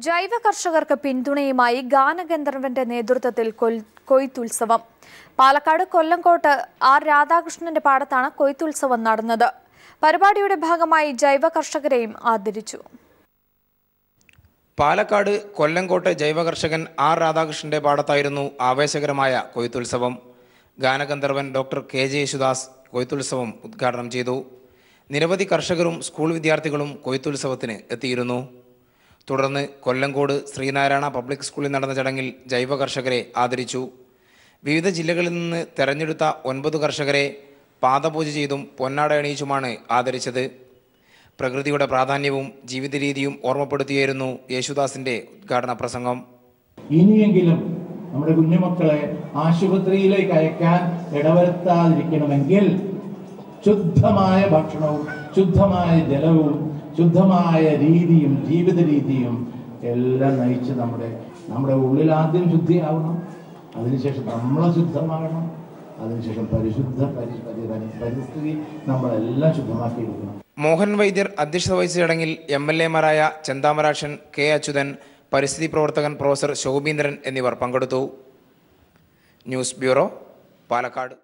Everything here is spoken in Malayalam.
ജൈവ കർഷകർക്ക് പിന്തുണയുമായി ഗാനഗന്ധർവന്റെ നേതൃത്വത്തിൽ കൊയ്ത്തുത്സവം. പാലക്കാട് കൊല്ലങ്കോട്ട് ആർ രാധാകൃഷ്ണന്റെ പാടത്താണ് കൊയ്ത്തുത്സവം നടന്നത്. പരിപാടിയുടെ ഭാഗമായി ജൈവ കർഷകരെയും ആദരിച്ചു. പാലക്കാട് കൊല്ലങ്കോട്ട് ജൈവ കർഷകൻ ആർ രാധാകൃഷ്ണന്റെ പാടത്തായിരുന്നു ആവേശകരമായ കൊയ്ത്തുത്സവം. ഗാനഗന്ധർവൻ ഡോക്ടർ KJ യേശുദാസ് കൊയ്ത്തുത്സവം ഉദ്ഘാടനം ചെയ്തു. നിരവധി കർഷകരും സ്കൂൾ വിദ്യാർത്ഥികളും കൊയ്ത്തുത്സവത്തിന് എത്തിയിരുന്നു. തുടർന്ന് കൊല്ലങ്കോട് ശ്രീനാരായണ പബ്ലിക് സ്കൂളിൽ നടന്ന ചടങ്ങിൽ ജൈവ കർഷകരെ ആദരിച്ചു. വിവിധ ജില്ലകളിൽ നിന്ന് തെരഞ്ഞെടുത്ത 9 കർഷകരെ പാദപൂജ ചെയ്തും പൊന്നാട അണിയിച്ചുമാണ് ആദരിച്ചത്. പ്രകൃതിയുടെ പ്രാധാന്യവും ജീവിത രീതിയും ഓർമ്മപ്പെടുത്തിയായിരുന്നു യേശുദാസിന്റെ ഉദ്ഘാടന പ്രസംഗം. ഇനിയെങ്കിലും നമ്മുടെ കുഞ്ഞുമക്കളെ ആശുപത്രിയിലേക്ക് അയക്കാൻ ഇടവരുത്താതിരിക്കണമെങ്കിൽ ശുദ്ധമായ ഭക്ഷണവും ശുദ്ധമായ ജലവും ശുദ്ധമായ രീതിയും ജീവിത രീതിയും എല്ലാം നയിച്ച് നമ്മുടെ ഉള്ളിൽ ആദ്യം ശുദ്ധിയാവണം, അതിനുശേഷം നമ്മളെ ശുദ്ധമാകണം, അതിനുശേഷം പരിസ്ഥിതി നമ്മളെല്ലാം ശുദ്ധമാക്കി എടുക്കണം. മോഹൻ വൈദ്യർ അധ്യക്ഷത വഹിച്ച ചടങ്ങിൽ MLA മാരായ ചെന്താമരാക്ഷൻ, K അച്യുതൻ, പരിസ്ഥിതി പ്രവർത്തകൻ പ്രൊഫസർ ശോഭീന്ദ്രൻ എന്നിവർ പങ്കെടുത്തു. News bureau, Palakkad.